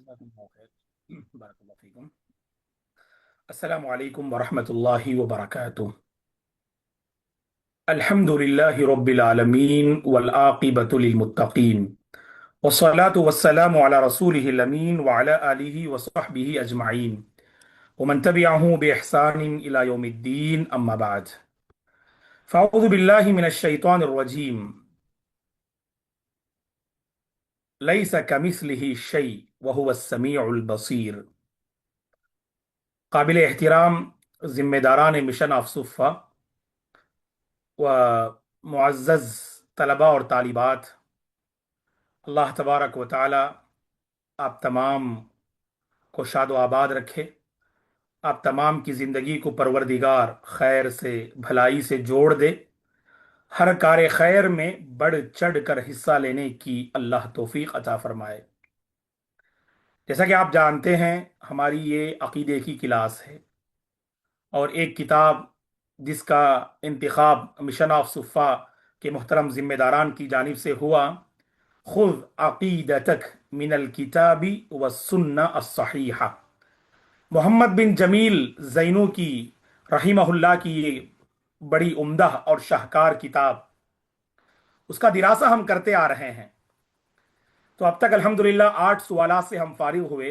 Barakallahu Assalamu alaikum wa rahmatullahi wa barakatuh. Alhamdulillahi rabbil alameen wal aqibatu lil muttaqeen. Wassalatu wassalamu ala rasulihil amin wa ala alihi wa sahbihi ajma'in. Wa man tabi'ahu bi ihsanin ila yawmiddin amma ba'd. Fa'udhu billahi minash shaitanir rajim. Laysa kamithlihi shay wa huwa as-sami'ul basir. قابل احترام ذمہ داران mission of صفا و معزز طلباء اور طالبات، اللہ تبارک و تعالی آپ تمام کو شاد و آباد رکھے، آپ تمام کی زندگی کو پروردگار خیر سے بھلائی سے جوڑ دے، ہر کار خیر میں بڑھ چڑھ کر حصہ لینے کی اللہ توفیق عطا فرمائے۔ جیسا کہ آپ جانتے ہیں ہماری یہ عقیدے کی کلاس ہے، اور ایک کتاب جس کا انتخاب مشن آف صفا کے محترم ذمہ داران کی جانب سے ہوا، خذ عقیدتک من الکتاب والسنہ الصحیحہ، محمد بن جمیل زینو کی رحمہ اللہ کی یہ بڑی عمدہ اور شاہکار کتاب، اس کا دراسہ ہم کرتے آ رہے ہیں۔ تو اب تک الحمدللہ 8 سوالات سے ہم فارغ ہوئے،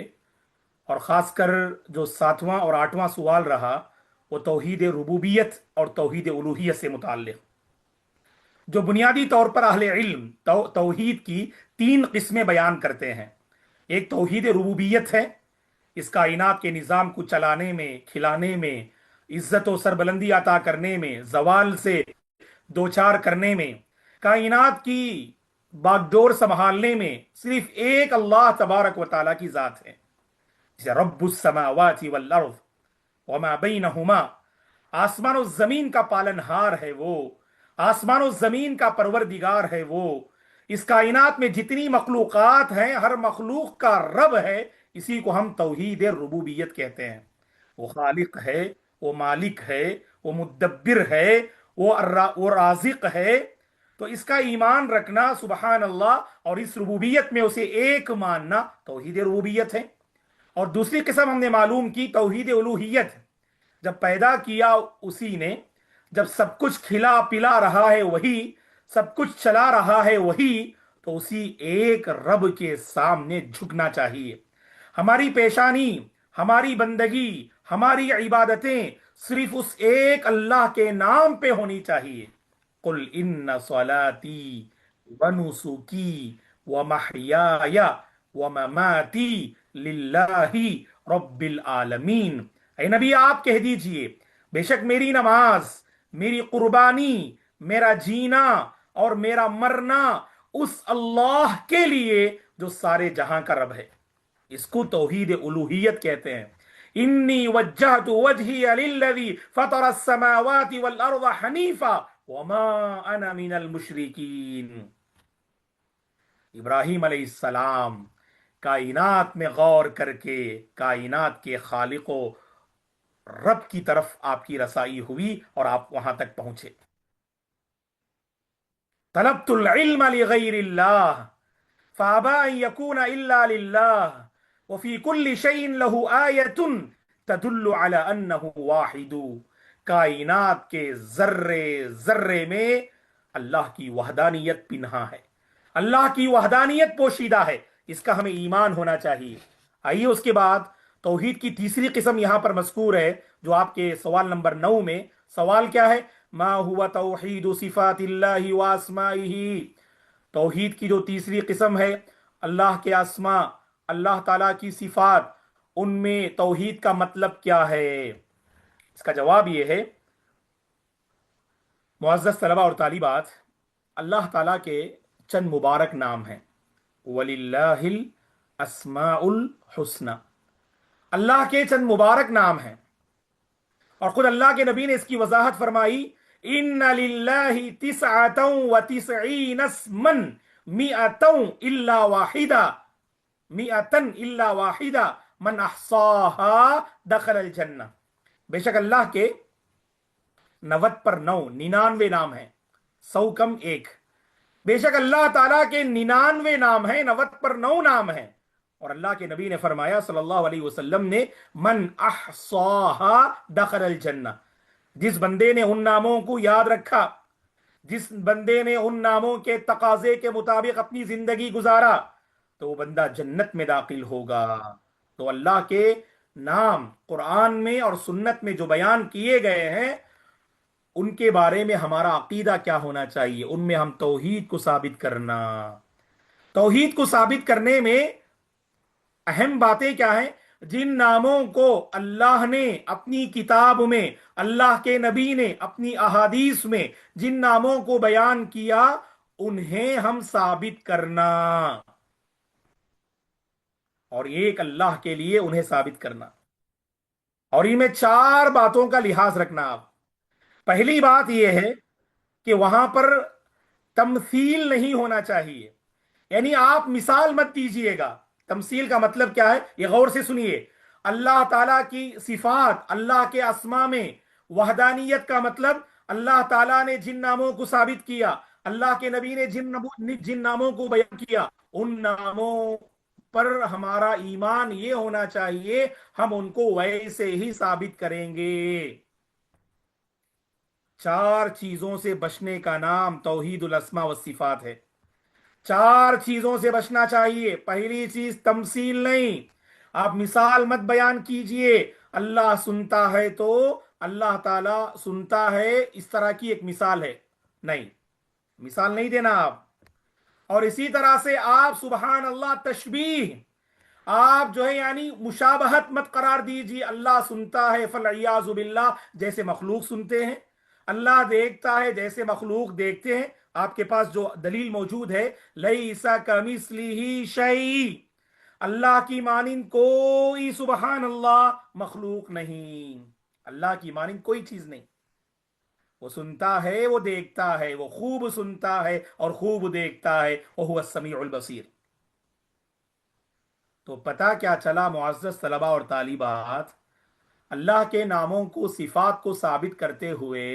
اور خاص کر جو 7واں اور 8واں سوال رہا وہ توحید ربوبیت اور توحید الوہیت سے متعلق، جو بنیادی طور پر اہل علم توحید کی 3 قسمیں بیان کرتے ہیں۔ ایک توحید ربوبیت ہے، اس کائنات کے نظام کو چلانے میں، کھلانے میں، عزت و سربلندی عطا کرنے میں، زوال سے دوچار کرنے میں، کائنات کی باغ ڈور سنبھالنے میں صرف ایک اللہ تبارک و تعالیٰ کی ذات ہے۔ جیسے رب السماوات والارض وما بینہما، آسمان و زمین کا پالنہار ہے وہ، آسمان و زمین کا پروردگار ہے وہ، اس کائنات میں جتنی مخلوقات ہیں ہر مخلوق کا رب ہے، اسی کو ہم توحید ربوبیت کہتے ہیں۔ وہ خالق ہے، وہ مالک ہے، وہ مدبر ہے، وہ رازق ہے۔ تو اس کا ایمان رکھنا سبحان اللہ، اور اس ربوبیت میں اسے ایک ماننا توحید ربوبیت ہے۔ اور دوسری قسم ہم نے معلوم کی توحید الوہیت، جب پیدا کیا اسی نے، جب سب کچھ کھلا پلا رہا ہے وہی، سب کچھ چلا رہا ہے وہی، تو اسی ایک رب کے سامنے جھکنا چاہیے۔ ہماری پیشانی، ہماری بندگی، ہماری عبادتیں صرف اس ایک اللہ کے نام پہ ہونی چاہیے۔ قل ان صلاتی ونسکی ومحیای ومماتی للہ رب العالمین، اے نبی آپ کہہ دیجئے بے شک میری نماز، میری قربانی، میرا جینا اور میرا مرنا اس اللہ کے لیے جو سارے جہاں کا رب ہے۔ اس کو توحید الوہیت کہتے ہیں۔ انی وجہت وجہی للذی فطر السماوات والارض حنیفا وما انا من المشرکین۔ ابراہیم علیہ السلام کائنات میں غور کر کے کائنات کے خالق و رب کی طرف آپ کی رسائی ہوئی اور آپ وہاں تک پہنچے۔ طلبت العلم لغیر اللہ فابى ان يكون الا لله وفي كل شيء له آیۃ تدل على انه واحد، کائنات کے ذرے ذرے میں اللہ کی وحدانیت پنہا ہے، اللہ کی وحدانیت پوشیدہ ہے، اس کا ہمیں ایمان ہونا چاہیے۔ آئیے اس کے بعد توحید کی تیسری قسم یہاں پر مذکور ہے، جو آپ کے سوال نمبر 9 میں۔ سوال کیا ہے؟ ما هو توحید صفات اللہ واسمائہ، توحید کی جو تیسری قسم ہے، اللہ کے اسماء، اللہ تعالیٰ کی صفات، ان میں توحید کا مطلب کیا ہے؟ اس کا جواب یہ ہے، معزز طلباء اور طالبات، اللہ تعالیٰ کے چند مبارک نام ہیں۔ وَلِلَّهِ الْأَسْمَاءُ الْحُسْنَى، اللہ کے چند مبارک نام ہیں، اور خود اللہ کے نبی نے اس کی وضاحت فرمائی، ان للہ 99 اسما مئة الا واحدہ من احصاها دخل الجنہ، بے شک اللہ کے 90 پر 9 99 نام ہیں، 100 کم 1، بے شک اللہ تعالیٰ کے 99 نام ہیں، 90 پر 9 نام ہیں، اور اللہ کے نبی نے فرمایا صلی اللہ علیہ وسلم نے، من احصاها دخل الجنہ، جس بندے نے ان ناموں کو یاد رکھا، جس بندے نے ان ناموں کے تقاضے کے مطابق اپنی زندگی گزارا، تو وہ بندہ جنت میں داخل ہوگا۔ تو اللہ کے نام قرآن میں اور سنت میں جو بیان کیے گئے ہیں، ان کے بارے میں ہمارا عقیدہ کیا ہونا چاہیے؟ ان میں ہم توحید کو ثابت کرنا، توحید کو ثابت کرنے میں اہم باتیں کیا ہیں؟ جن ناموں کو اللہ نے اپنی کتاب میں، اللہ کے نبی نے اپنی احادیث میں جن ناموں کو بیان کیا، انہیں ہم ثابت کرنا، اور ایک اللہ کے لیے انہیں ثابت کرنا، اور ان میں چار باتوں کا لحاظ رکھنا آپ۔ پہلی بات یہ ہے کہ وہاں پر تمثیل نہیں ہونا چاہیے، یعنی آپ مثال مت دیجئے گا۔ تمثیل کا مطلب کیا ہے؟ یہ غور سے سنیے۔ اللہ تعالیٰ کی صفات، اللہ کے اسما میں وحدانیت کا مطلب، اللہ تعالیٰ نے جن ناموں کو ثابت کیا، اللہ کے نبی نے جن ناموں کو بیان کیا، ان ناموں پر ہمارا ایمان یہ ہونا چاہیے، ہم ان کو ویسے ہی ثابت کریں گے۔ چار چیزوں سے بچنے کا نام توحید الاسماء والصفات ہے۔ چار چیزوں سے بچنا چاہیے۔ پہلی چیز تمثیل نہیں، آپ مثال مت بیان کیجئے۔ اللہ سنتا ہے تو اللہ تعالی سنتا ہے، اس طرح کی ایک مثال ہے، نہیں، مثال نہیں دینا آپ۔ اور اسی طرح سے آپ سبحان اللہ تشبیہ، آپ جو ہے یعنی مشابہت مت قرار دیجیے۔ اللہ سنتا ہے فالعیاذ باللہ، جیسے مخلوق سنتے ہیں، اللہ دیکھتا ہے جیسے مخلوق دیکھتے ہیں۔ آپ کے پاس جو دلیل موجود ہے، لیس کمثلہ شیء، اللہ کی مانند کوئی سبحان اللہ مخلوق نہیں، اللہ کی مانند کوئی چیز نہیں۔ وہ سنتا ہے، وہ دیکھتا ہے، وہ خوب سنتا ہے اور خوب دیکھتا ہے، وہو السمیع البصیر۔ تو پتہ کیا چلا معزز طلبہ اور طالبات؟ اللہ کے ناموں کو، صفات کو ثابت کرتے ہوئے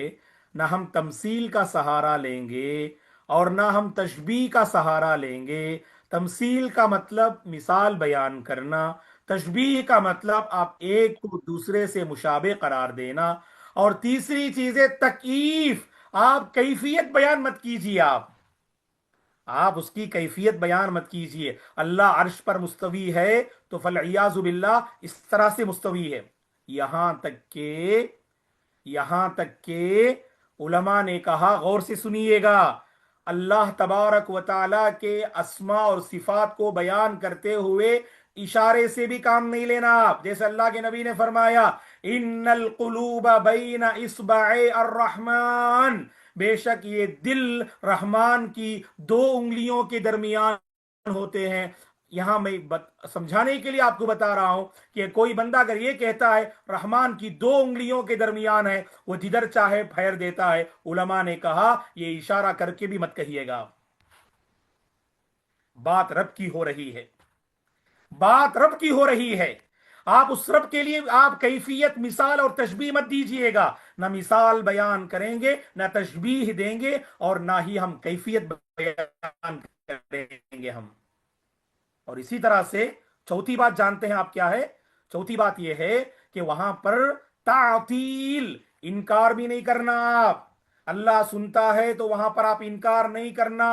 نہ ہم تمثیل کا سہارا لیں گے اور نہ ہم تشبیہ کا سہارا لیں گے۔ تمثیل کا مطلب مثال بیان کرنا، تشبیہ کا مطلب آپ ایک کو دوسرے سے مشابہ قرار دینا، اور تیسری چیز ہے تکییف، آپ کیفیت بیان مت کیجیے، آپ اس کی کیفیت بیان مت کیجیے۔ اللہ عرش پر مستوی ہے تو فالعیاذ باللہ اس طرح سے مستوی ہے، یہاں تک کہ علماء نے کہا، غور سے سنیے گا، اللہ تبارک و تعالی کے اسماء اور صفات کو بیان کرتے ہوئے اشارے سے بھی کام نہیں لینا آپ۔ جیسے اللہ کے نبی نے فرمایا، ان القلوب بین اصبعی الرحمن، بے شک یہ دل رحمان کی دو انگلیوں کے درمیان ہوتے ہیں۔ یہاں میں سمجھانے کے لیے آپ کو بتا رہا ہوں کہ کوئی بندہ اگر یہ کہتا ہے رحمان کی دو انگلیوں کے درمیان ہے، وہ جدھر چاہے پھیر دیتا ہے، علماء نے کہا یہ اشارہ کر کے بھی مت کہیے گا، بات رب کی ہو رہی ہے، بات رب کی ہو رہی ہے۔ آپ اس رب کے لیے آپ کیفیت، مثال اور تشبیہ مت دیجئے گا، نہ مثال بیان کریں گے، نہ تشبیہ دیں گے، اور نہ ہی ہم کیفیت بیان کریں گے ہم۔ اور اسی طرح سے چوتھی بات جانتے ہیں آپ کیا ہے؟ چوتھی بات یہ ہے کہ وہاں پر تعطیل، انکار بھی نہیں کرنا آپ۔ اللہ سنتا ہے تو وہاں پر آپ انکار نہیں کرنا،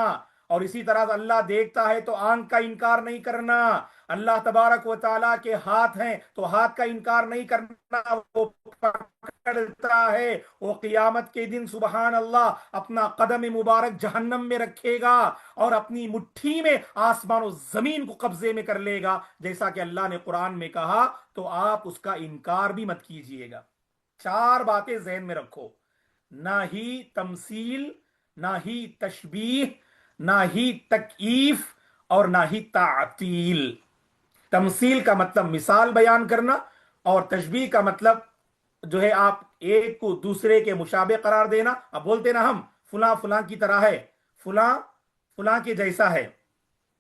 اور اسی طرح اللہ دیکھتا ہے تو آنکھ کا انکار نہیں کرنا۔ اللہ تبارک و تعالیٰ کے ہاتھ ہیں تو ہاتھ کا انکار نہیں کرنا، وہ پکڑتا ہے، وہ قیامت کے دن سبحان اللہ اپنا قدم مبارک جہنم میں رکھے گا اور اپنی مٹھی میں آسمان و زمین کو قبضے میں کر لے گا، جیسا کہ اللہ نے قرآن میں کہا۔ تو آپ اس کا انکار بھی مت کیجئے گا۔ چار باتیں ذہن میں رکھو، نہ ہی تمثیل، نہ ہی تشبیہ، نہ ہی تکییف، اور نہ ہی تعطیل۔ تمثیل کا مطلب مثال بیان کرنا، اور تشبیہ کا مطلب جو ہے آپ ایک کو دوسرے کے مشابہ قرار دینا۔ اب بولتے نا ہم فلاں فلاں کی طرح ہے، فلاں فلاں کے جیسا ہے،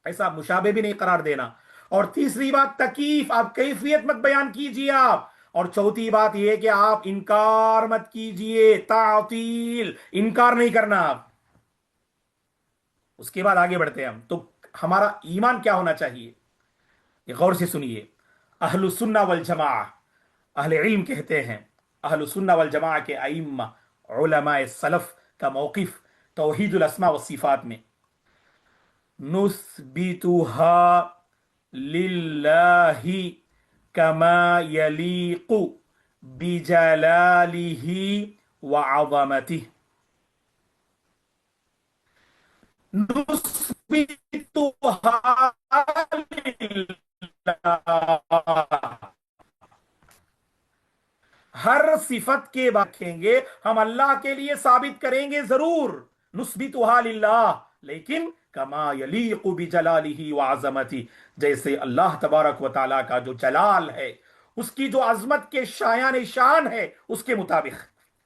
ایسا مشابہ بھی نہیں قرار دینا۔ اور تیسری بات تکیف، آپ کیفیت مت بیان کیجئے آپ۔ اور چوتھی بات یہ کہ آپ انکار مت کیجئے، تعطیل، انکار نہیں کرنا آپ۔ اس کے بعد آگے بڑھتے ہیں ہم، تو ہمارا ایمان کیا ہونا چاہیے؟ یہ غور سے سنیے، اہل السنہ والجماع، اہل علم کہتے ہیں، اہل السنہ والجماع کے ائمہ علماء سلف کا موقف توحید الاسماء والصفات میں، نثبتها للہ کما یلیق بجلالہ وعظمتہ، نثبتها للہ، ہر صفت کے رکھیں گے ہم اللہ کے لیے ثابت کریں گے ضرور، نثبتها للہ، لیکن کما یلیق بجلالہ وعظمتہ، جیسے اللہ تبارک و تعالیٰ کا جو جلال ہے، اس کی جو عظمت کے شایان شان ہے اس کے مطابق۔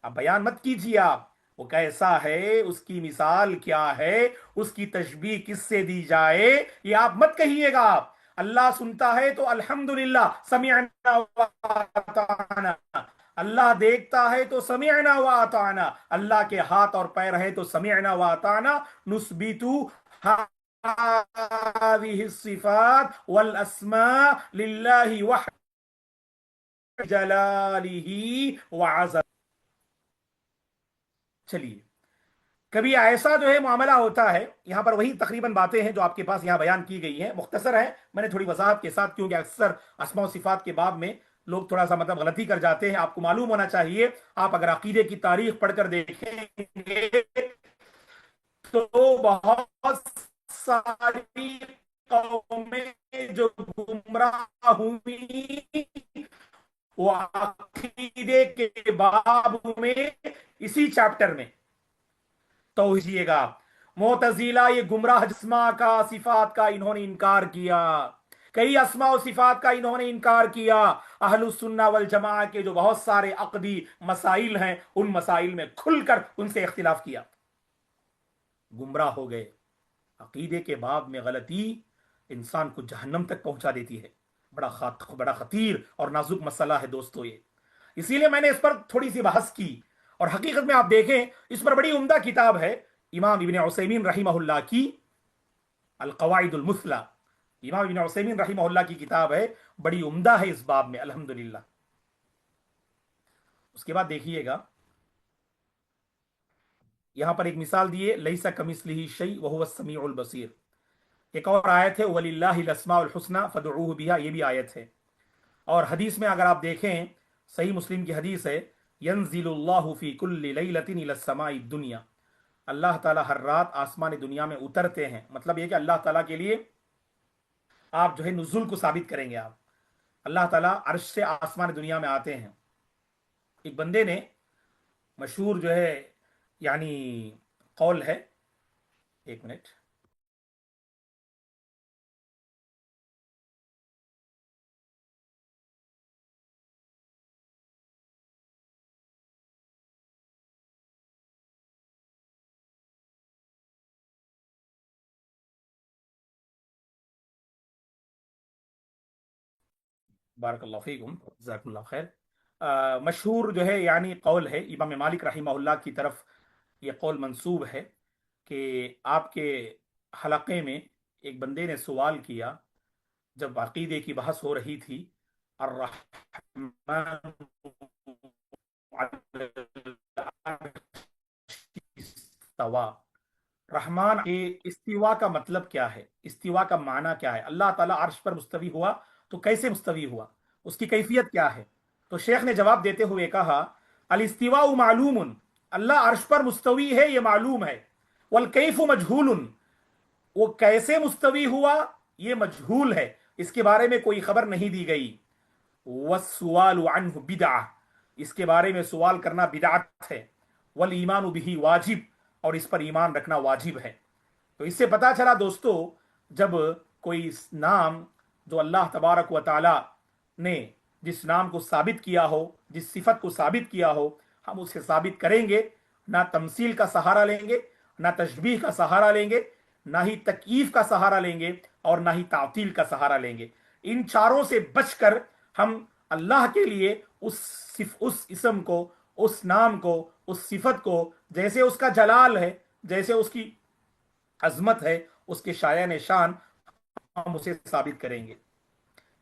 اب بیان مت کیجیے آپ وہ کیسا ہے، اس کی مثال کیا ہے، اس کی تشبیہ کس سے دی جائے، یہ آپ مت کہیے گا آپ۔ اللہ سنتا ہے تو الحمدللہ سمعنا واطعنا، اللہ دیکھتا ہے تو سمعنا واطعنا، اللہ کے ہاتھ اور پیر ہیں تو سمعنا واطعنا، نثبتو هذه الصفات والاسماء للہ وحده جلالہ وعظمتہ۔ چلیے، کبھی ایسا جو ہے معاملہ ہوتا ہے، یہاں پر وہی تقریباً باتیں ہیں جو آپ کے پاس یہاں بیان کی گئی ہیں، مختصر ہے، میں نے تھوڑی وضاحت کے ساتھ، کیونکہ اکثر اسماء و صفات کے باب میں لوگ تھوڑا سا مطلب غلطی کر جاتے ہیں، آپ کو معلوم ہونا چاہیے۔ آپ اگر عقیدے کی تاریخ پڑھ کر دیکھیں گے تو بہت ساری قومیں جو گمراہ ہوئی وہ عقیدے کے باب میں، اسی چیپٹر میں توجیے گا، معتزلہ یہ گمراہ اسماء کا صفات کا انہوں نے انکار کیا، کئی اسماء و صفات کا انہوں نے انکار کیا، اہل السنہ والجماع کے جو بہت سارے عقدی مسائل ہیں ان مسائل میں کھل کر ان سے اختلاف کیا، گمراہ ہو گئے۔ عقیدے کے باب میں غلطی انسان کو جہنم تک پہنچا دیتی ہے، بڑا خطیر اور نازک مسئلہ ہے دوستو یہ، اسی لیے میں نے اس پر تھوڑی سی بحث کی، اور حقیقت میں آپ دیکھیں اس پر بڑی عمدہ کتاب ہے امام ابن عثیمین رحمہ اللہ کی القواعد المثلی، امام ابن عثیمین رحمہ اللہ کی کتاب ہے، بڑی عمدہ ہے اس باب میں الحمدللہ۔ اس کے بعد دیکھیے گا یہاں پر ایک مثال دیے، لیس کمثلہ شیء وہو السمیع البصیر، ایک اور آیت ہے وَلِلَّهِ الْأَسْمَاءُ الْحُسْنَى فَادْعُوهُ بِهَا، یہ بھی آیت ہے، اور حدیث میں اگر آپ دیکھیں صحیح مسلم کی حدیث ہے، يَنزِلُ اللَّهُ فِي كُلِّ لَيْلَةٍ إِلَى السَّمَاءِ الدُّنْيَا، اللہ تعالیٰ ہر رات آسمان دنیا میں اترتے ہیں، مطلب یہ کہ اللہ تعالیٰ کے لیے آپ جو ہے نزول کو ثابت کریں گے آپ، اللہ تعالیٰ عرش سے آسمان دنیا میں آتے ہیں۔ ایک بندے نے مشہور جو ہے یعنی قول ہے، ایک منٹ، بارک اللہ فیکم جزاک اللہ خیر، مشہور جو ہے یعنی قول ہے امام مالک رحمہ اللہ کی طرف، یہ قول منسوب ہے کہ آپ کے حلقے میں ایک بندے نے سوال کیا جب عقیدے کی بحث ہو رہی تھی، الرحمن علی العرش استوى، رحمان کے استوا کا مطلب کیا ہے، استوا کا معنی کیا ہے، اللہ تعالیٰ عرش پر مستوی ہوا تو کیسے مستوی ہوا، اس کی کیفیت کیا ہے؟ تو شیخ نے جواب دیتے ہوئے کہا الاستواء معلوم، اللہ عرش پر مستوی ہے یہ معلوم ہے، والکیف مجہول، وہ کیسے مستوی ہوا یہ مجہول ہے، اس کے بارے میں کوئی خبر نہیں دی گئی، والسؤال عنہ بدعہ، اس کے بارے میں سوال کرنا بدعت ہے، والایمان بہ واجب، اور اس پر ایمان رکھنا واجب ہے۔ تو اس سے پتا چلا دوستو، جب کوئی نام جو اللہ تبارک و تعالی نے جس نام کو ثابت کیا ہو، جس صفت کو ثابت کیا ہو، ہم اسے ثابت کریں گے، نہ تمثیل کا سہارا لیں گے، نہ تشبیہ کا سہارا لیں گے، نہ ہی تکییف کا سہارا لیں گے، اور نہ ہی تعطیل کا سہارا لیں گے، ان چاروں سے بچ کر ہم اللہ کے لیے اس اسم کو، اس نام کو، اس صفت کو، جیسے اس کا جلال ہے، جیسے اس کی عظمت ہے، اس کے شایان شان، ہم اسے ثابت کریں گے۔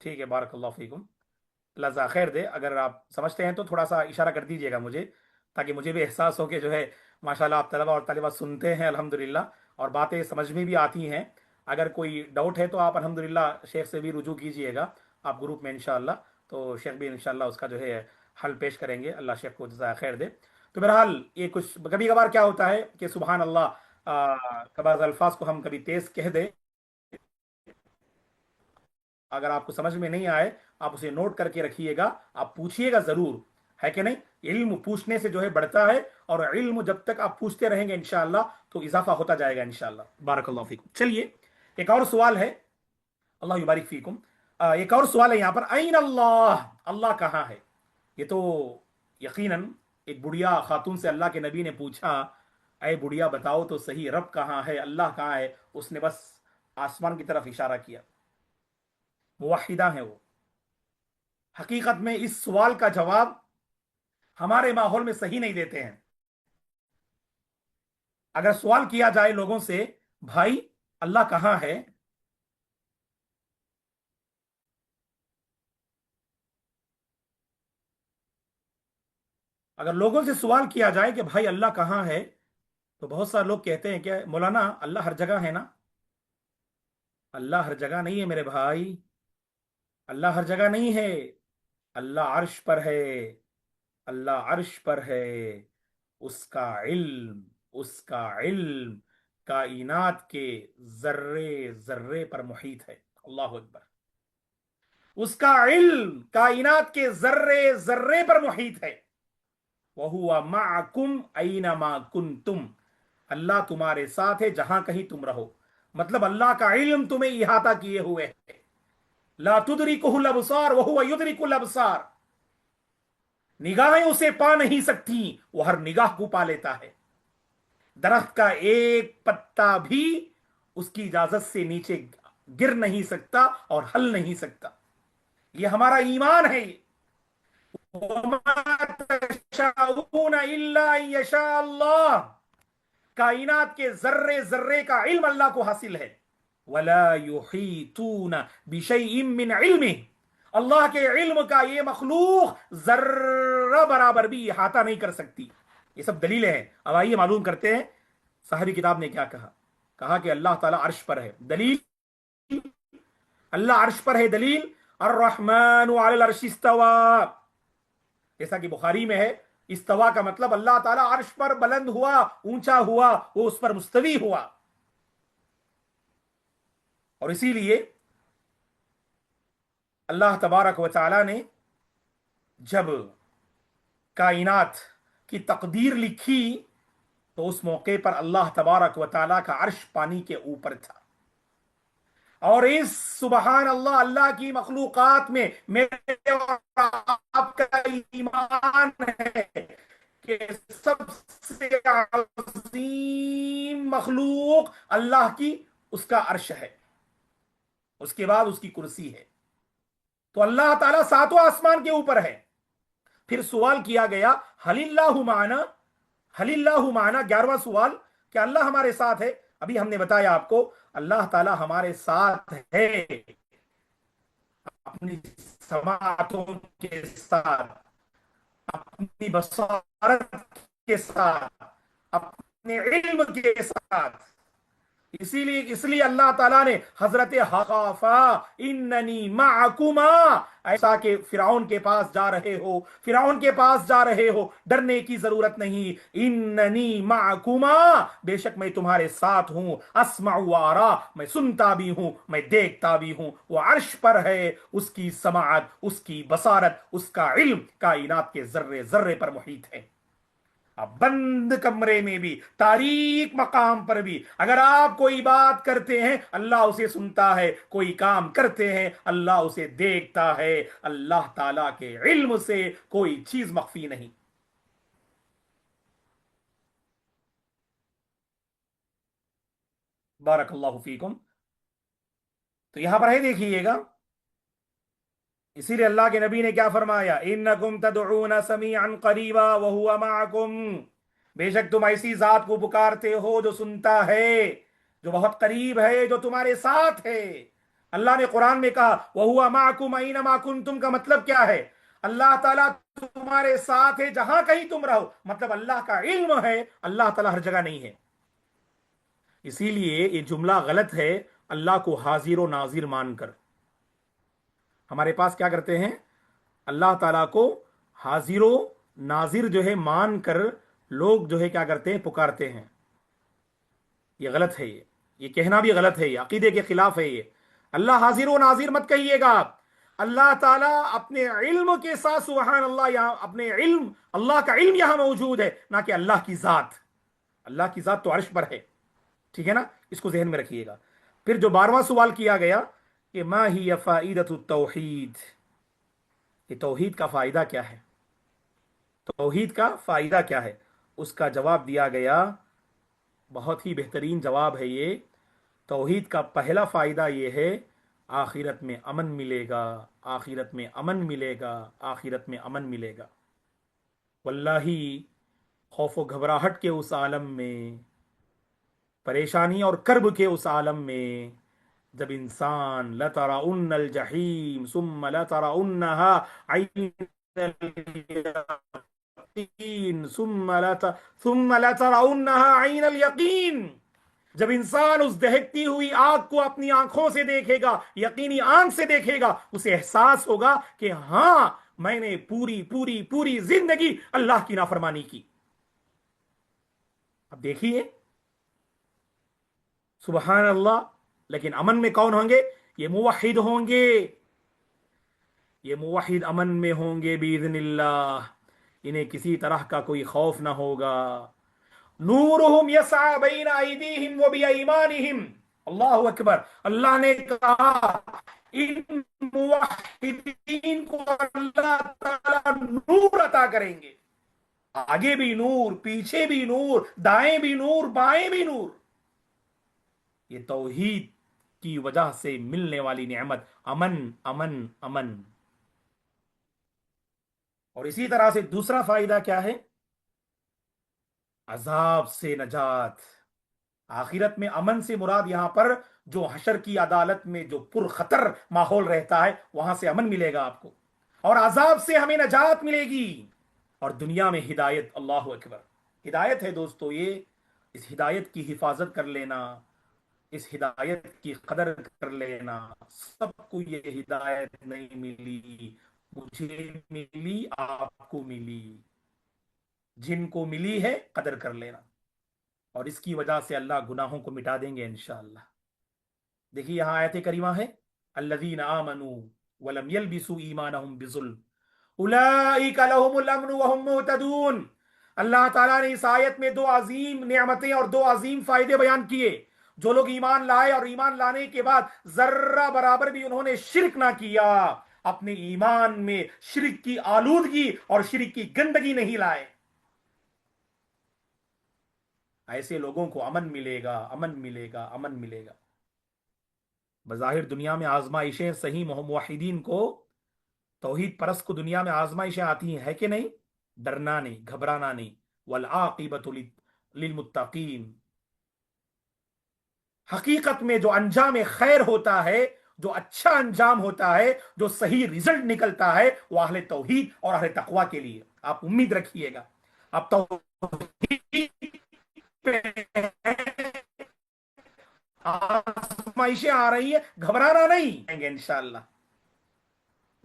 ٹھیک ہے، بارک اللہ فیکم، اللہ جزا خیر دے۔ اگر آپ سمجھتے ہیں تو تھوڑا سا اشارہ کر دیجیے گا مجھے، تاکہ مجھے بھی احساس ہو کہ جو ہے ماشاءاللہ آپ طلبہ اور طالبات سنتے ہیں الحمدللہ، اور باتیں سمجھ میں بھی آتی ہیں۔ اگر کوئی ڈاؤٹ ہے تو آپ الحمدللہ شیخ سے بھی رجوع کیجیے گا، آپ گروپ میں انشاءاللہ، تو شیخ بھی انشاءاللہ اس کا جو ہے حل پیش کریں گے، اللہ شیخ کو جزائے خیر دے۔ تو بہرحال یہ کچھ کبھی کبھار کیا ہوتا ہے کہ سبحان اللہ، بعض الفاظ کو ہم کبھی تیز کہہ دیں، اگر آپ کو سمجھ میں نہیں آئے آپ اسے نوٹ کر کے رکھیے گا، آپ پوچھیے گا ضرور، ہے کہ نہیں؟ علم پوچھنے سے جو ہے بڑھتا ہے، اور علم جب تک آپ پوچھتے رہیں گے انشاءاللہ تو اضافہ ہوتا جائے گا انشاءاللہ، بارک اللہ فیکم۔ چلیے ایک اور سوال ہے، اللہ یبارک فیکم، ایک اور سوال ہے یہاں پر، این اللہ، اللہ کہاں ہے؟ یہ تو یقیناً ایک بڑھیا خاتون سے اللہ کے نبی نے پوچھا، اے بڑھیا بتاؤ تو صحیح رب کہاں ہے، اللہ کہاں ہے؟ اس نے بس آسمان کی طرف اشارہ کیا، موحدہ ہیں وہ۔ حقیقت میں اس سوال کا جواب ہمارے ماحول میں صحیح نہیں دیتے ہیں۔ اگر سوال کیا جائے لوگوں سے، بھائی اللہ کہاں ہے، اگر لوگوں سے سوال کیا جائے کہ بھائی اللہ کہاں ہے، تو بہت سارے لوگ کہتے ہیں کہ مولانا اللہ ہر جگہ ہے نا۔ اللہ ہر جگہ نہیں ہے میرے بھائی، اللہ ہر جگہ نہیں ہے، اللہ عرش پر ہے، اللہ عرش پر ہے، اس کا علم، اس کا علم کائنات کے ذرے ذرے پر محیط ہے، اللہ اکبر، اس کا علم کائنات کے ذرے ذرے پر محیط ہے، وَهُوَ مَعَكُمْ أَيْنَمَا كُنْتُمْ، اللہ تمہارے ساتھ ہے جہاں کہیں تم رہو، مطلب اللہ کا علم تمہیں احاطہ کیے ہوئے ہے، لا تدرکہ الابصار وهو یدرک الابصار، نگاہیں اسے پا نہیں سکتی، وہ ہر نگاہ کو پا لیتا ہے، درخت کا ایک پتا بھی اس کی اجازت سے نیچے گر نہیں سکتا اور ہل نہیں سکتا، یہ ہمارا ایمان ہے۔ وَمَا تَشَاءُونَ إِلَّا أَن يَشَاءَ اللَّهُ، کائنات کے ذرے ذرے کا علم اللہ کو حاصل ہے، وَلَا يُحِيطُونَ بِشَيْءٍ مِّنْ عِلْمِهِ، اللہ کے علم کا یہ مخلوق ذرہ برابر بھی احاطہ نہیں کر سکتی۔ یہ سب دلیلیں ہیں، اب آئیے معلوم کرتے ہیں صاحب کتاب نے کیا کہا۔ کہا کہ اللہ تعالیٰ عرش پر ہے، دلیل، اللہ عرش پر ہے، دلیل الرحمن علی العرش استوى، جیسا کہ بخاری میں ہے، استوا کا مطلب اللہ تعالیٰ عرش پر بلند ہوا، اونچا ہوا، وہ اس پر مستوی ہوا، اور اسی لیے اللہ تبارک و تعالی نے جب کائنات کی تقدیر لکھی تو اس موقع پر اللہ تبارک و تعالی کا عرش پانی کے اوپر تھا، اور اس سبحان اللہ، اللہ کی مخلوقات میں میرے اور آپ کا ایمان ہے کہ سب سے عظیم مخلوق اللہ کی اس کا عرش ہے، اس کے بعد اس کی کرسی ہے، تو اللہ تعالیٰ ساتوں آسمان کے اوپر ہے۔ پھر سوال کیا گیا حل اللہ معنا، حل اللہ معنا، 11واں سوال، کہ اللہ ہمارے ساتھ ہے؟ ابھی ہم نے بتایا آپ کو اللہ تعالیٰ ہمارے ساتھ ہے اپنی سماعتوں کے ساتھ، اپنی بصارت کے ساتھ، اپنے علم کے ساتھ، اس لیے اللہ تعالیٰ نے حضرت حقافہ اننی معکما، ایسا کہ فرعون کے پاس جا رہے ہو، فرعون کے پاس جا رہے ہو، ڈرنے کی ضرورت نہیں، اننی معکما، بے شک میں تمہارے ساتھ ہوں، اسمع و ارا، میں سنتا بھی ہوں، میں دیکھتا بھی ہوں، وہ عرش پر ہے، اس کی سماعت، اس کی بصارت، اس کا علم کائنات کے ذرے ذرے پر محیط ہے۔ اب بند کمرے میں بھی، تاریک مقام پر بھی اگر آپ کوئی بات کرتے ہیں اللہ اسے سنتا ہے، کوئی کام کرتے ہیں اللہ اسے دیکھتا ہے، اللہ تعالی کے علم سے کوئی چیز مخفی نہیں۔ بارک اللہ فیکم۔ تو یہاں پر ہے، دیکھیے گا، اسی لیے اللہ کے نبی نے کیا فرمایا، انکم تدعون سمیعا قریبا وہو معکم، بے شک تم ایسی ذات کو پکارتے ہو جو سنتا ہے، جو بہت قریب ہے، جو تمہارے ساتھ ہے، اللہ نے قرآن میں کہا وَهُوَ مَعَكُمْ أَيْنَمَا كُنْتُمْ کا مطلب کیا ہے؟ اللہ تعالیٰ تمہارے ساتھ ہے جہاں کہیں تم رہو، مطلب اللہ کا علم ہے، اللہ تعالیٰ ہر جگہ نہیں ہے۔ اسی لیے یہ جملہ غلط ہے، اللہ کو حاضر و ناظر مان کر۔ ہمارے پاس کیا کرتے ہیں؟ اللہ تعالیٰ کو حاضر و ناظر جو ہے مان کر لوگ جو ہے کیا کرتے ہیں؟ پکارتے ہیں۔ یہ غلط ہے، یہ کہنا بھی غلط ہے، یہ عقیدے کے خلاف ہے۔ یہ اللہ حاضر و ناظر مت کہیے گا آپ، اللہ تعالیٰ اپنے علم کے ساتھ، سبحان اللہ، یہاں اپنے علم، اللہ کا علم یہاں موجود ہے، نہ کہ اللہ کی ذات۔ اللہ کی ذات تو عرش پر ہے، ٹھیک ہے نا؟ اس کو ذہن میں رکھیے گا۔ پھر جو 12واں سوال کیا گیا کہ ما ہی فائدۃ التوحید، یہ توحید کا فائدہ کیا ہے؟ توحید کا فائدہ کیا ہے؟ اس کا جواب دیا گیا، بہت ہی بہترین جواب ہے یہ۔ توحید کا پہلا فائدہ یہ ہے آخرت میں امن ملے گا، آخرت میں امن ملے گا، آخرت میں امن ملے گا۔ واللہ خوف و گھبراہٹ کے اس عالم میں، پریشانی اور کرب کے اس عالم میں، جب انسان لَتَرَوُنَّ الْجَحِيمَ ثُمَّ لَتَرَوُنَّهَا عَيْنَ الْيَقِينِ ثُمَّ لَتَرَوُنَّهَا عَيْنَ الْيَقِينِ، جب انسان اس دہکتی ہوئی آگ کو اپنی آنکھوں سے دیکھے گا، یقینی آنکھ سے دیکھے گا، اسے احساس ہوگا کہ ہاں میں نے پوری پوری پوری زندگی اللہ کی نافرمانی کی۔ اب دیکھیے، سبحان اللہ، لیکن امن میں کون ہوں گے؟ یہ موحد ہوں گے، یہ موحد امن میں ہوں گے باذن اللہ، انہیں کسی طرح کا کوئی خوف نہ ہوگا۔ نورہم یسعی بین ایدیہم و بایمانہم، اللہ اکبر، اللہ نے کہا ان موحدین کو اللہ تعالیٰ نور عطا کریں گے، آگے بھی نور، پیچھے بھی نور، دائیں بھی نور، بائیں بھی نور۔ یہ توحید کی وجہ سے ملنے والی نعمت، امن امن امن۔ اور اسی طرح سے دوسرا فائدہ کیا ہے؟ عذاب سے نجات۔ آخرت میں امن سے مراد یہاں پر جو حشر کی عدالت میں جو پر خطر ماحول رہتا ہے، وہاں سے امن ملے گا آپ کو، اور عذاب سے ہمیں نجات ملے گی، اور دنیا میں ہدایت۔ اللہ اکبر، ہدایت ہے دوستو یہ، اس ہدایت کی حفاظت کر لینا، اس ہدایت کی قدر کر لینا۔ سب کو یہ ہدایت نہیں ملی، مجھے ملی، آپ کو ملی، جن کو ملی ہے قدر کر لینا، اور اس کی وجہ سے اللہ گناہوں کو مٹا دیں گے انشاءاللہ۔ دیکھیے یہاں آیت کریمہ ہے الذین آمنوا ولم یلبسوا ایمانہم بظلم اولئک لہم الامن وہم مہتدون۔ اللہ تعالیٰ نے اس آیت میں دو عظیم نعمتیں اور دو عظیم فائدے بیان کیے۔ جو لوگ ایمان لائے اور ایمان لانے کے بعد ذرہ برابر بھی انہوں نے شرک نہ کیا، اپنے ایمان میں شرک کی آلودگی اور شرک کی گندگی نہیں لائے، ایسے لوگوں کو امن ملے گا، امن ملے گا، امن ملے گا۔ بظاہر دنیا میں آزمائشیں صحیح موحدین کو، توحید پرست کو دنیا میں آزمائشیں آتی ہیں، ہے کہ نہیں؟ ڈرنا نہیں، گھبرانا نہیں، والعاقبۃ للمتقین۔ حقیقت میں جو انجام خیر ہوتا ہے، جو اچھا انجام ہوتا ہے، جو صحیح رزلٹ نکلتا ہے، وہ اہل توحید اور اہل تقوی کے لیے۔ آپ امید رکھیے گا، آپ توحید پہ آزمائشیں آ رہی ہیں، گھبرانا نہیں ہے انشاءاللہ۔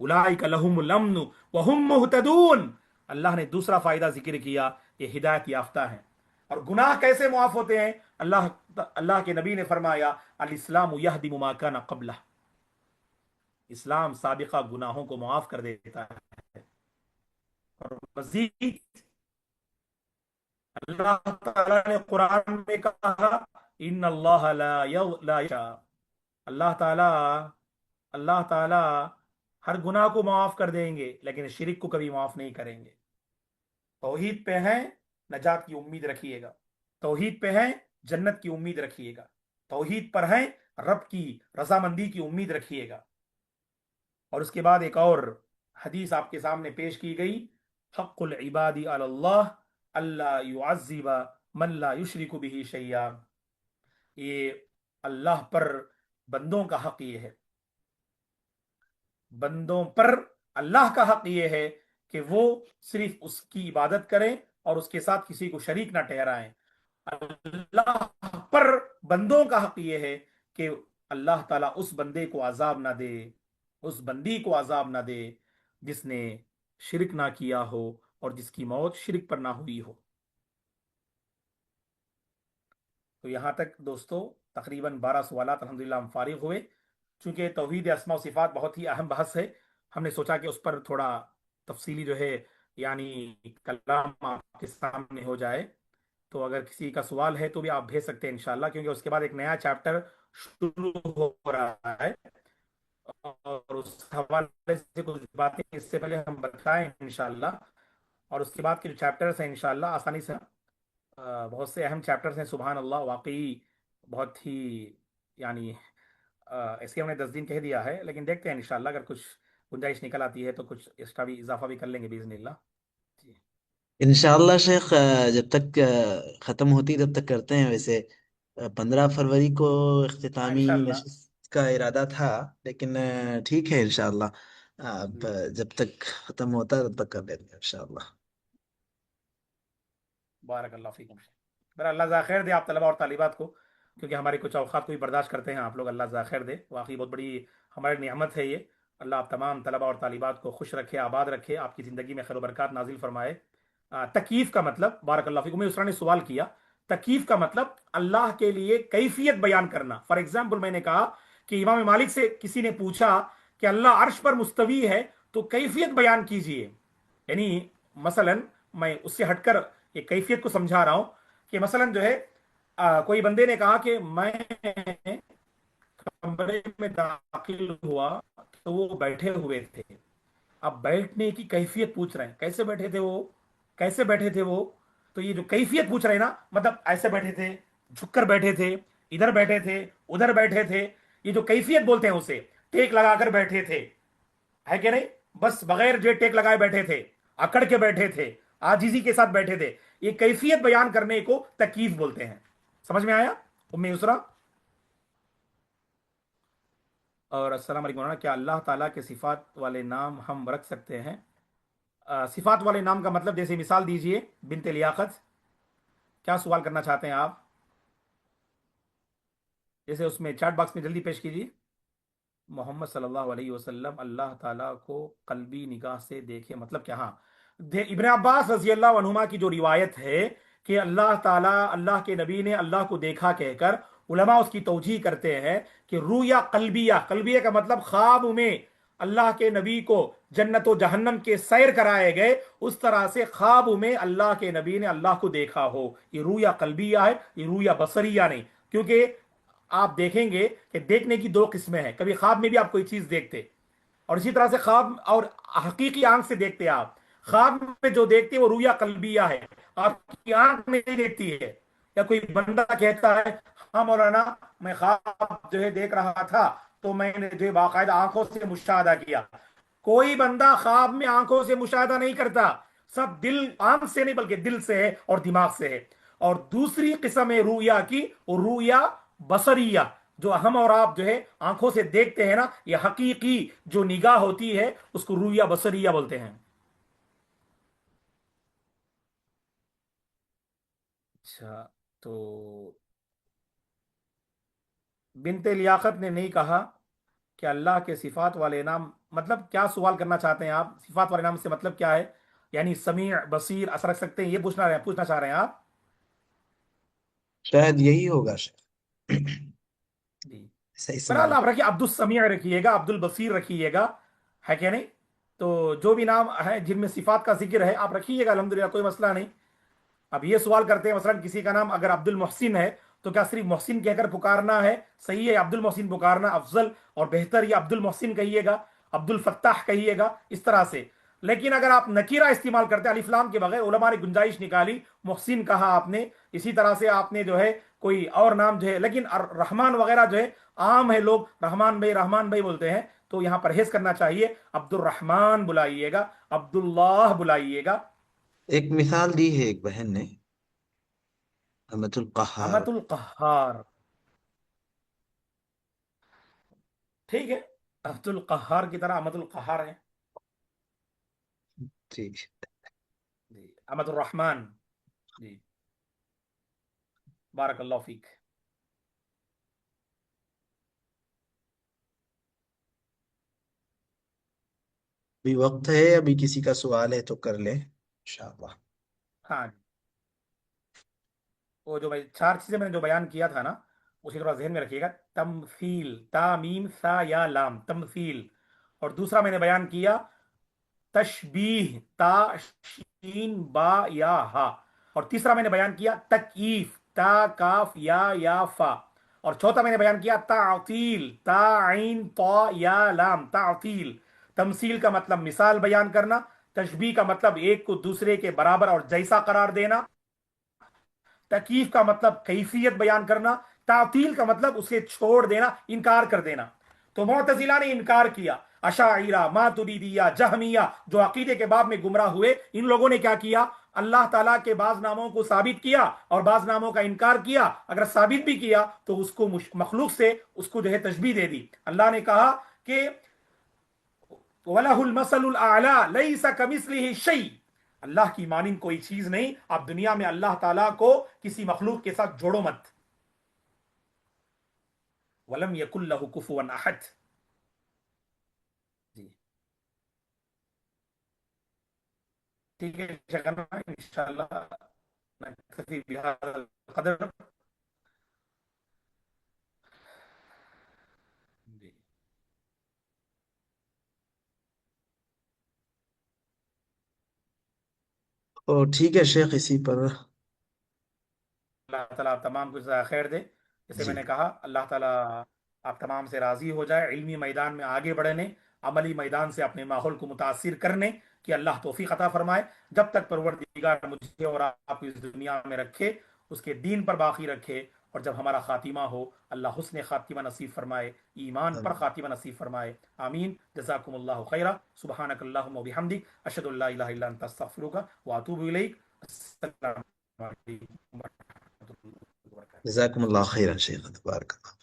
اولئک لہم الامن وہم مہتدون۔ اللہ نے دوسرا فائدہ ذکر کیا، یہ ہدایت یافتہ ہیں۔ اور گناہ کیسے معاف ہوتے ہیں؟ اللہ کے نبی نے فرمایا الاسلام یہدم ما کان قبلہ، اسلام سابقہ گناہوں کو معاف کر دیتا ہے۔ اور مزید اللہ تعالیٰ نے قرآن میں کہا ان اللہ لا یشاء، اللہ تعالیٰ، اللہ تعالیٰ ہر گناہ کو معاف کر دیں گے، لیکن شرک کو کبھی معاف نہیں کریں گے۔ توحید پہ ہیں، نجات کی امید رکھیے گا، توحید پہ ہیں، جنت کی امید رکھیے گا، توحید پر ہیں، رب کی رضامندی کی امید رکھیے گا۔ اور اس کے بعد ایک اور حدیث آپ کے سامنے پیش کی گئی، حق العباد علی اللہ اللہ یعذب من لا یشرک بہ شیئا، یہ اللہ پر بندوں کا حق یہ ہے بندوں پر اللہ کا حق یہ ہے کہ وہ صرف اس کی عبادت کریں اور اس کے ساتھ کسی کو شریک نہ ٹھہرائیں. اللہ پر بندوں کا حق یہ ہے کہ اللہ تعالیٰ اس بندے کو عذاب نہ دے، اس بندی کو عذاب نہ دے جس نے شرک نہ کیا ہو اور جس کی موت شرک پر نہ ہوئی ہو. تو یہاں تک دوستو تقریباً 12 سوالات الحمدللہ ہم فارغ ہوئے. چونکہ توحید اسماء و صفات بہت ہی اہم بحث ہے، ہم نے سوچا کہ اس پر تھوڑا تفصیلی جو ہے یعنی کلام آپ کے سامنے ہو جائے. تو اگر کسی کا سوال ہے تو بھی آپ بھیج سکتے ہیں انشاءاللہ، کیونکہ اس کے بعد ایک نیا چیپٹر شروع ہو رہا ہے، اور اس حوالے سے کچھ باتیں اس سے پہلے ہم بتائیں انشاءاللہ. اور اس کے بعد کے جو چیپٹرز ہیں انشاءاللہ آسانی سے بہت سے اہم چیپٹرز ہیں. سبحان اللہ، واقعی بہت ہی یعنی ایسے ہم نے 10 دن کہہ دیا ہے، لیکن دیکھتے ہیں انشاءاللہ اگر کچھ گنجائش نکل آتی ہے تو کچھ ایکسٹرا بھی اضافہ بھی کر لیں گے باذن اللہ. جی انشاءاللہ شیخ، جب تک ختم ہوتی تب تک کرتے ہیں. ویسے 15 فروری کو ہاں اختتامی انشاءاللہ. نشست کا ارادہ تھا، لیکن ٹھیک ہے انشاءاللہ. اب جی جب تک ختم ہوتا ہے تب تک کر لیتے ہیں انشاءاللہ. بارک اللہ فیکم. میرا اللہ جزا خیر دے آپ طلبہ اور طالبات کو، کیونکہ ہماری کچھ اوقات کو بھی برداشت کرتے ہیں آپ لوگ. اللہ جزا خیر دے، واقعی بہت بڑی ہماری نعمت ہے یہ. اللہ آپ تمام طلبہ اور طالبات کو خوش رکھے، آباد رکھے، آپ کی زندگی میں خیر و برکات نازل فرمائے. تکیف کا مطلب، بارک اللہ فیکم، میں اسرا نے سوال کیا، تکیف کا مطلب اللہ کے لیے کیفیت بیان کرنا. فار ایگزامپل میں نے کہا کہ امام مالک سے کسی نے پوچھا کہ اللہ عرش پر مستوی ہے تو کیفیت بیان کیجئے. یعنی مثلا میں اس سے ہٹ کر ایک کیفیت کو سمجھا رہا ہوں کہ مثلا جو ہے کوئی بندے نے کہا کہ میں کمرے میں داخل ہوا تو وہ بیٹھے ہوئے تھے. اب بیٹھنے کی کیفیت پوچھ رہے ہیں، کیسے بیٹھے تھے وہ، کیسے بیٹھے تھے وہ. تو یہ جو کیفیت پوچھ رہے ہیں نا، مطلب ایسے بیٹھے تھے، جھک کر بیٹھے تھے، ادھر بیٹھے تھے، ادھر بیٹھے تھے. یہ جو کیفیت بولتے ہیں اسے، ٹیک لگا کر بیٹھے تھے، ہے کہ نہیں؟ بس بغیر جو ٹیک لگائے بیٹھے تھے، اکڑ کے بیٹھے تھے، آجزی کے ساتھ بیٹھے تھے. یہ کیفیت بیان کرنے کو تکیف بولتے ہیں. سمجھ میں آیا ام یسرا؟ اور السلام علیکم مولانا، کیا اللہ تعالیٰ کے صفات والے نام ہم رکھ سکتے ہیں؟ صفات والے نام کا مطلب جیسے مثال دیجئے بنت لیاقت. کیا سوال کرنا چاہتے ہیں آپ؟ جیسے اس میں چیٹ باکس میں جلدی پیش کیجیے. محمد صلی اللہ علیہ وسلم اللہ تعالیٰ کو قلبی نگاہ سے دیکھے، مطلب کیا؟ ہاں، ابن عباس رضی اللہ عنہما کی جو روایت ہے کہ اللہ تعالیٰ، اللہ کے نبی نے اللہ کو دیکھا کہہ کر، علماء اس کی توجیہ کرتے ہیں کہ رویا قلبیہ، قلبیہ کا مطلب خواب میں اللہ کے نبی کو جنت و جہنم کے سیر کرائے گئے، اس طرح سے خواب میں اللہ کے نبی نے اللہ کو دیکھا ہو. یہ رویا قلبیہ ہے، یہ رویا بصریہ نہیں. کیونکہ آپ دیکھیں گے کہ دیکھنے کی 2 قسمیں ہیں. کبھی خواب میں بھی آپ کوئی چیز دیکھتے، اور اسی طرح سے خواب اور حقیقی آنکھ سے دیکھتے. آپ خواب میں جو دیکھتے وہ رویا قلبیہ ہے، آپ کی آنکھ نہیں دیکھتی ہے. یا کوئی بندہ کہتا ہے ہاں مولانا میں خواب جو ہے دیکھ رہا تھا تو میں نے جو ہے باقاعدہ آنکھوں سے مشاہدہ کیا. کوئی بندہ خواب میں آنکھوں سے مشاہدہ نہیں کرتا، سب دل، آنکھ سے نہیں بلکہ دل سے ہے اور دماغ سے ہے. اور دوسری قسم ہے رویا کی، وہ رویا بصریہ، جو ہم اور آپ جو ہے آنکھوں سے دیکھتے ہیں نا، یہ حقیقی جو نگاہ ہوتی ہے اس کو رویا بصریہ بولتے ہیں. اچھا، تو بنت لیاقت نے نہیں کہا کہ اللہ کے صفات والے نام، مطلب کیا سوال کرنا چاہتے ہیں آپ؟ صفات والے نام سے مطلب کیا ہے؟ یعنی سمیع، بصیر اثر رکھ سکتے ہیں، یہ پوچھنا چاہ رہے ہیں آپ؟ شاید یہی ہوگا شیخ. جی. صحیح بہرحال سمجھ. آپ رکھیے، عبد السمیع رکھیے گا، عبد البصیر رکھیے گا، ہے کہ نہیں؟ تو جو بھی نام ہے جن میں صفات کا ذکر ہے آپ رکھیے گا، الحمدللہ کوئی مسئلہ نہیں. اب یہ سوال کرتے ہیں مثلا کسی کا نام اگر عبد المحسن ہے تو کیا صرف محسن کہہ کر پکارنا ہے؟ صحیح ہے، عبد المحسن پکارنا افضل اور بہتر، یہ عبد المحسن کہیے گا، عبد الفتاح کہیے گا، اس طرح سے. لیکن اگر آپ نکیرہ استعمال کرتے ہیں الف لام کے بغیر، علماء نے گنجائش نکالی، محسن کہا آپ نے، اسی طرح سے آپ نے جو ہے کوئی اور نام جو ہے، لیکن رحمان وغیرہ جو ہے عام ہے، لوگ رحمان بھائی رحمان بھائی بولتے ہیں، تو یہاں پرہیز کرنا چاہیے. عبد الرحمان بلائیے گا، عبد اللہ بلائیے گا. ایک مثال دی ہے ایک بہن نے، امت القہار. امت القہار، ٹھیک ہے. عبد القہار کی طرح احمد القہار ہے. ٹھیک. جی احمد الرحمن. جی بارک اللہ فیک. ابھی وقت ہے، ابھی کسی کا سوال ہے تو کر لے انشاءاللہ. ہاں جی. وہ جو میں چار چیزیں میں نے جو بیان کیا تھا نا، اسے تھوڑا ذہن میں رکھیے گا. تمثیل، تا میم سا یا لام، تمثیل. اور دوسرا میں نے بیان کیا تشبیہ، تا شین با یا ہا. اور تیسرا میں نے بیان کیا تکییف، تا کاف یا فا. اور چوتھا میں نے بیان کیا تعطیل، تا عین طا یا لام، تعطیل. تمثیل کا مطلب مثال بیان کرنا، تشبیہ کا مطلب ایک کو دوسرے کے برابر اور جیسا قرار دینا، تکیف کا مطلب کیفیت بیان کرنا، تعطیل کا مطلب اسے چھوڑ دینا، انکار کر دینا. تو معتزلہ نے انکار کیا. اشاعرہ، ماتریدیہ، جہمیہ جو عقیدے کے باب میں گمراہ ہوئے، ان لوگوں نے کیا کیا؟ اللہ تعالیٰ کے بعض ناموں کو ثابت کیا اور بعض ناموں کا انکار کیا. اگر ثابت بھی کیا تو اس کو مخلوق سے اس کو جو ہے تشبیہ دے دی. اللہ نے کہا کہ وَلَهُ الْمَثَلُ الْأَعْلَى لَيْسَ كَمِثْلِهِ شَيْءٌ. اللہ کی مانند کوئی چیز نہیں. آپ دنیا میں اللہ تعالیٰ کو کسی مخلوق کے ساتھ جوڑو مت. وَلَمْ يَكُنْ لَهُ كُفُوًا أَحَدٌ. جی ٹھیک ہے شکرنا انشاءاللہ نکتفی بهذا القدر. جی اور ٹھیک ہے شیخ، اسی پر. اللہ تعالیٰ آپ تمام کو جزائے خیر دے. جیسے میں جی نے کہا اللہ تعالیٰ آپ تمام سے راضی ہو جائے، علمی میدان میں آگے بڑھنے، عملی میدان سے اپنے ماحول کو متاثر کرنے کی اللہ توفیق عطا فرمائے. جب تک پروردگار مجھے اور آپ اس دنیا میں رکھے، اس کے دین پر باقی رکھے، اور جب ہمارا خاتمہ ہو اللہ حسن خاتمہ نصیب فرمائے، ایمان پر خاتمہ نصیب فرمائے. آمین. جزاکم اللہ خیرہ. سبحانک اللہم و بحمدک، اشہد ان لا الہ الا انت استغفرک واتوب الیک. السلام علیکم ورحمۃ اللہ وبرکاتہ. جزاکم اللہ خیرا شیخ، تبارک اللہ.